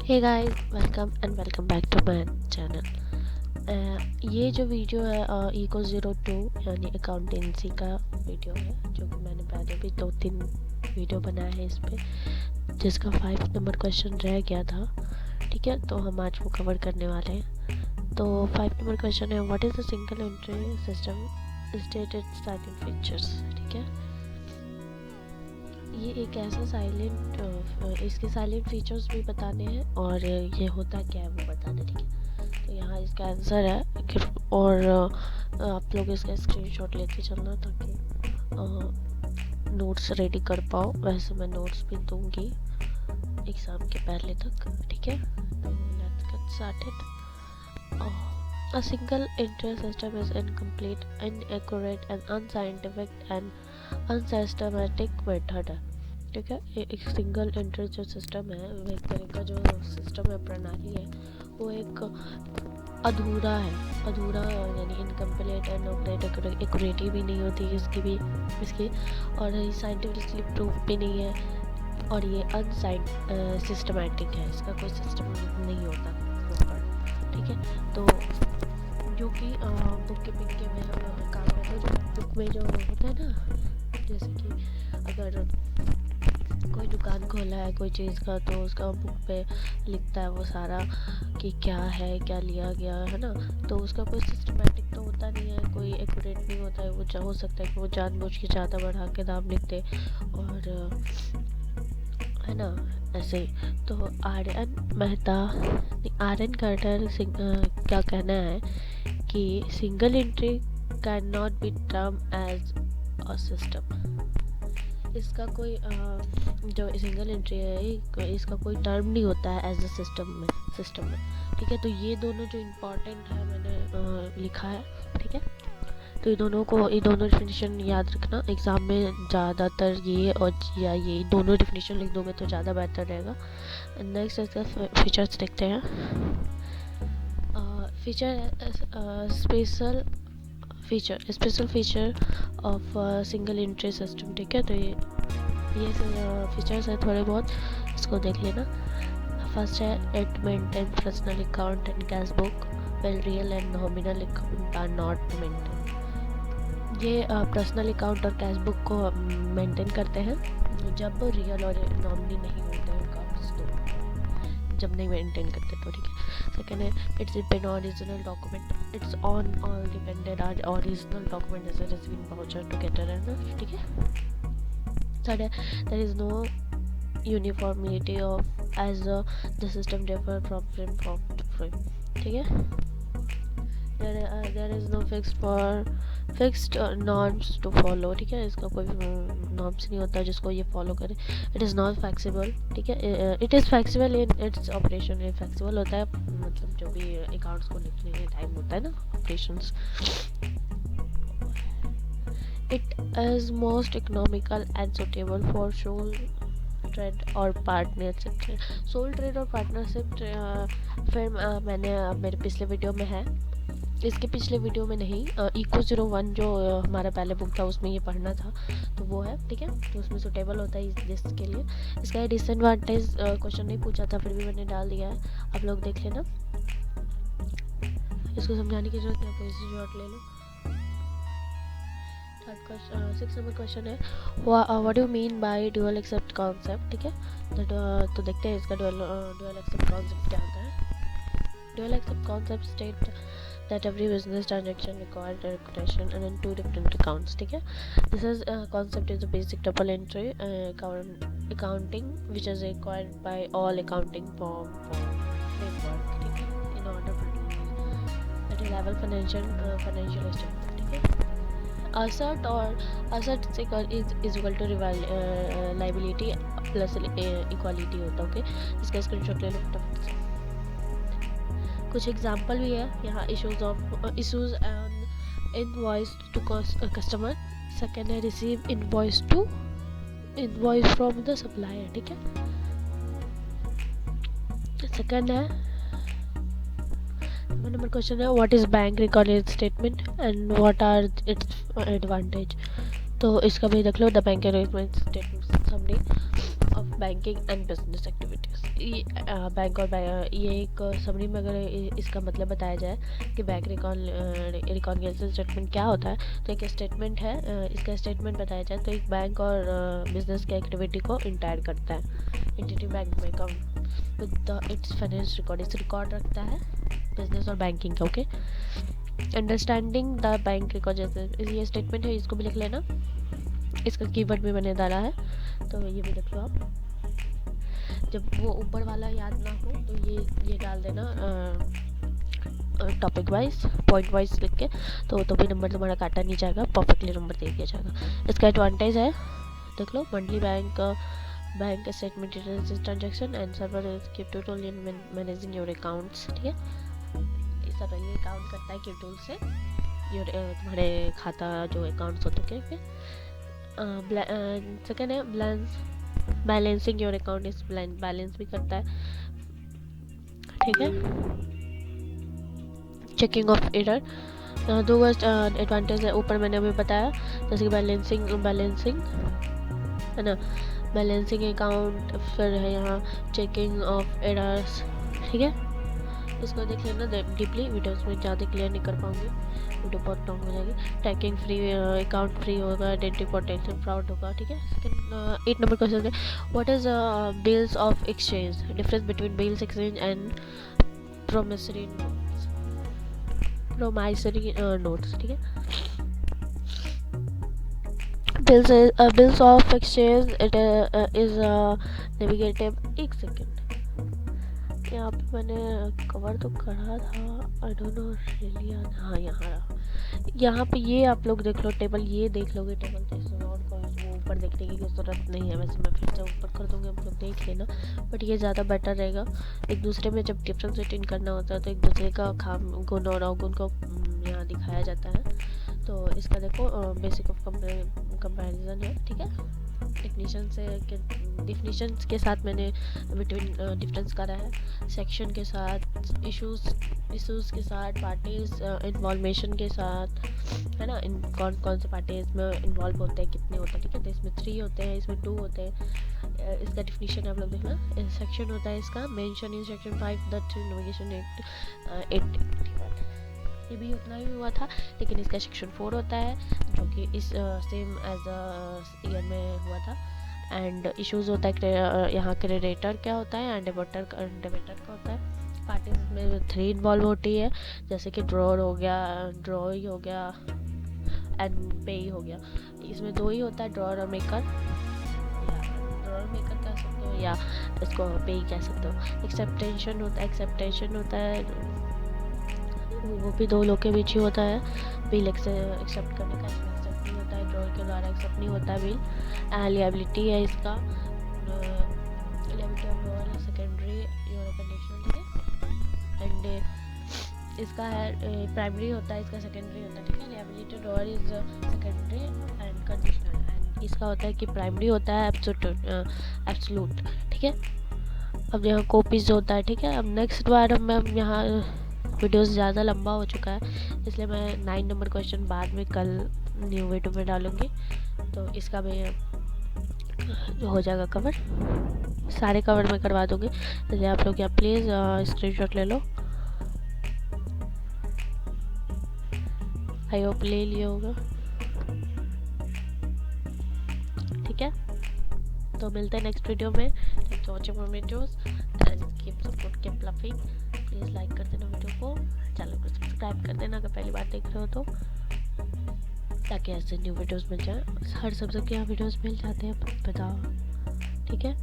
Hey guys, welcome back to my channel. ये जो video है इको 02 यानी अकाउंटेंसी का वीडियो है, जो कि मैंने पहले भी 2-3 वीडियो बनाया है इस पे, जिसका 5 नंबर क्वेश्चन रह गया था। ठीक है, तो हम आज वो कवर करने वाले हैं। तो 5 नंबर क्वेश्चन है, what is the single entry system stated salient features. ठीक है, ये एक ऐसा इसके साइलेंट फीचर्स भी बताने हैं और ये होता क्या है वो बताना। ठीक है, तो यहाँ इसका आंसर है और आप लोग इसका स्क्रीनशॉट लेके चलना ताकि नोट्स रेडी कर पाओ। वैसे मैं नोट्स भी दूंगी एग्ज़ाम के पहले तक। ठीक है, तो let's get started. A single entry system is incomplete, inaccurate and unscientific and unsystematic method है। ठीक है, एक सिंगल एंट्री जो सिस्टम है, वो एक तरह का जो सिस्टम है, प्रणाली है, वो एक अधूरा यानी इनकम्प्लीट एंड एक्यूरेटी भी नहीं होती इसकी और साइंटिफिकली प्रूफ भी नहीं है और ये सिस्टमैटिक है, इसका कोई सिस्टम नहीं होता प्रॉपर। ठीक है, तो जो कि बुक कीपिंग के में हम काम करते हैं, जो बुक में जो होता है ना, जैसे कि अगर कोई दुकान खोला है कोई चीज़ का, तो उसका बुक पे लिखता है वो सारा कि क्या है, क्या लिया गया है ना, तो उसका कोई सिस्टमैटिक तो होता नहीं है, कोई एक्यूरेट नहीं होता है। वो हो सकता है कि वो जानबूझ के ज़्यादा बढ़ा के दाम लिख दे और है ना, ऐसे ही। तो आर एन कार्टर क्या कहना है कि single entry can not be term as a system. इसका कोई जो सिंगल एंट्री है, इसका कोई टर्म नहीं होता है एज अ सिस्टम में। ठीक है, तो ये दोनों जो इम्पोर्टेंट है मैंने लिखा है। ठीक है, तो ये दोनों डिफिनीशन याद रखना एग्ज़ाम में। ज़्यादातर ये और या ये दोनों डिफिनीशन लिख दोगे तो ज़्यादा बेहतर रहेगा। नेक्स्ट इसका फीचर्स देखते हैं। Special feature of single entry system. ठीक है, तो ये फीचर्स है थोड़े बहुत, इसको देख लेना। फर्स्ट है, it maintain personal account and cash book well real and nominal account are not maintain. ये पर्सनल अकाउंट और कैश बुक को मेंटेन करते हैं जब रियल और नॉमिनी नहीं होते हैं अकाउंट्स, तो जब नहीं मेंटेन करते तो। ठीक है, सेकेंड है, it's depend on original document, it's on all depended on original document as a receiving voucher to get a runner. ठीक है, थर्ड है, there is no uniformity of as the system differ from frame to frame. ठीक है, there is no fixed norms to follow. ठीक है, इसका कोई norms नहीं होता जिसको ये फॉलो करे। It is not flexible. ठीक है, it is flexible in its operation. ये फ्लेक्सिबल होता है, मतलब जो भी अकाउंट्स को लिखने के टाइम होता है ना, operations. It is most economical and suitable for sole trade और पार्टनरशिप। सोल ट्रेड और पार्टनरशिप फिर मैंने मेरे पिछले वीडियो में है, इसके पिछले वीडियो में नहीं। इको 01 जो हमारा पहले बुक था उसमें ये पढ़ना था, तो वो है। ठीक है, तो उसमें सुटेबल होता है जिसके लिए। इसका डिसएडवांटेज क्वेश्चन नहीं पूछा था, फिर भी मैंने डाल दिया है, आप लोग देख लेना। इसको समझाने की जरूरत नहीं, स्क्रीनशॉट ले लो। थर्ड क्वेश्चन, 6 नंबर क्वेश्चन है, what do you mean by dual aspect concept. ठीक है, तो देखते हैं इसका ड्यूअल एक्सेप्ट कॉन्सेप्ट क्या होता है। Dual aspect concept state that every business transaction required a reputation and in two different accounts. ठीक है, this is concept is a basic double entry accounting which is required by all accounting firm framework. ठीक है, in order to do at a level financial statement. ठीक है, asset is equal to liability plus equality होता है। Okay, इसका screenshot ले लो फटाफट से। कुछ एग्जाम्पल भी है यहाँ। Issues and invoice to customer. Second है, receive invoice from the supplier. ठीक है, सेकेंड है, नंबर क्वेश्चन है, what is bank recorded statement and what are its advantage. तो इसका भी देख लो, the bank recorded statement summary of banking and business activities. ये बैंक और ये एक समरी में अगर इसका मतलब बताया जाए कि बैंक रिकॉन्सिलिएशन स्टेटमेंट क्या होता है, तो एक स्टेटमेंट है, इसका स्टेटमेंट बताया जाए तो एक बैंक और बिजनेस के एक्टिविटी को इंटायर करता है। एंटिटी बैंक में account with its finance record, इस रिकॉर्ड रखता है बिजनेस और बैंकिंग का। Okay, understanding the bank record, जैसे ये स्टेटमेंट है, इसको भी लिख लेना, इसका कीवर्ड भी मैंने डाला है तो ये भी लिख लो आप। जब वो ऊपर वाला याद ना हो तो ये डाल देना टॉपिक वाइज, पॉइंट वाइज लिख के, तो भी नंबर तुम्हारा काटा नहीं जाएगा, परफेक्टली नंबर दे दिया जाएगा। इसका एडवांटेज है, देख लो, monthly bank statement details transaction and server keep total in managing your accounts. ठीक है, ये सब ये काउंट करता है कीप टूल से योर तुम्हारे खाता जो अकाउंट्स होते हैं। सेकेंड है बैलेंसिंग योर अकाउंट, इस बैलेंस भी करता है। ठीक है, चेकिंग ऑफ एरर, दो एडवांटेज है, ऊपर मैंने अभी बताया, जैसे कि बैलेंसिंग है ना, बैलेंसिंग अकाउंट, फिर है यहाँ चेकिंग ऑफ एरर्स। ठीक है, इसको देख लेना डीपली, वीडियोस में ज़्यादा क्लियर नहीं कर पाऊंगी, वीडियो बहुत लॉन्ग हो जाएगी। टैगिंग फ्री, अकाउंट फ्री होगा, आइडेंटिटी प्रोटेक्शन फ्रॉड होगा। ठीक है, 8 नंबर क्वेश्चन है, what is bills of exchange, difference between bills exchange and promissory notes. ठीक है, bills of exchange it is नेविगेटिव। एक सेकेंड, यहाँ पे मैंने कवर तो करा था, आई डोंट नो रियली, हाँ यहाँ पे ये आप लोग देख लो, टेबल ये देख लोगे, टेबल तो इसमें और कोई वो ऊपर देखने की जरूरत नहीं है, वैसे मैं फिर से ऊपर कर दूँगी, आप लोग देख लेना, बट ये ज़्यादा बेटर रहेगा। एक दूसरे में जब डिफ्रेंशिएटिंग करना होता है तो एक दूसरे का गुण और अवगुण को यहाँ दिखाया जाता है। तो इसका देखो बेसिक ऑफ कंपैरिजन है। ठीक है, डिफिनीशंस के साथ मैंने बिटवीन डिफरेंस करा है, सेक्शन के साथ, इश्यूज के साथ, पार्टीज इन्वॉल्वेशन के साथ, है ना, इन कौन से पार्टी इसमें इन्वॉल्व होते हैं, कितने होते हैं। ठीक है, तो इसमें 3 होते हैं, इसमें 2 होते हैं। इसका डिफिनीशन आप लोग देखना, सेक्शन होता है इसका mention in section 5 the navigation act 8, ये भी उतना ही हुआ था, लेकिन इसका सेक्शन 4 होता है जो कि इस सेम एज अ ईयर में हुआ था। एंड इश्यूज होता है, यहाँ क्रेडिटर क्या होता है, एंड डेबिटर का होता है। पार्टीज में 3 इन्वॉल्व होती है, जैसे कि ड्रॉर हो गया, ड्रॉई हो गया एंड पे हो गया। इसमें 2 ही होता है, ड्रॉर और मेकर, कह सकते हो या इसको पे कह सकते हो। एक्सेप्टेंशन होता है, वो भी 2 लोग के बीच ही होता है। बिल एक्सेप्ट करने का, इसमें एक्सेप्ट नहीं होता है, ड्रॉर के द्वारा एक्सेप्ट नहीं होता है बिल। लिएबिलिटी है इसका, liability of drawer secondary your conditional. ठीक है, एंड इसका है प्राइमरी होता है, इसका सेकेंडरी होता है। ठीक है, liability drawer is secondary and conditional, and इसका होता है कि प्राइमरी होता है एब्सोल्यूट। ठीक है, अब यहाँ कॉपीज होता है। ठीक है, अब नेक्स्ट बार मैं यहाँ वीडियोस ज़्यादा लंबा हो चुका है, इसलिए मैं 9 नंबर क्वेश्चन बाद में कल न्यू वीडियो में डालूँगी, तो इसका भी हो जाएगा कवर, सारे कवर में करवा दूँगी। इसलिए आप लोग यहाँ प्लीज़ स्क्रीनशॉट ले लो, आई होप ले लिया होगा। ठीक है, तो मिलते हैं नेक्स्ट वीडियो में। Thanks for watching my videos and keep support, keep loving. Please like कर देना वीडियो को, चैनल को सब्सक्राइब कर देना अगर पहली बार देख रहे हो तो, ताकि ऐसे न्यू वीडियोस मिल जाए। हर सब के यहाँ वीडियोस मिल जाते हैं, बताओ। ठीक है।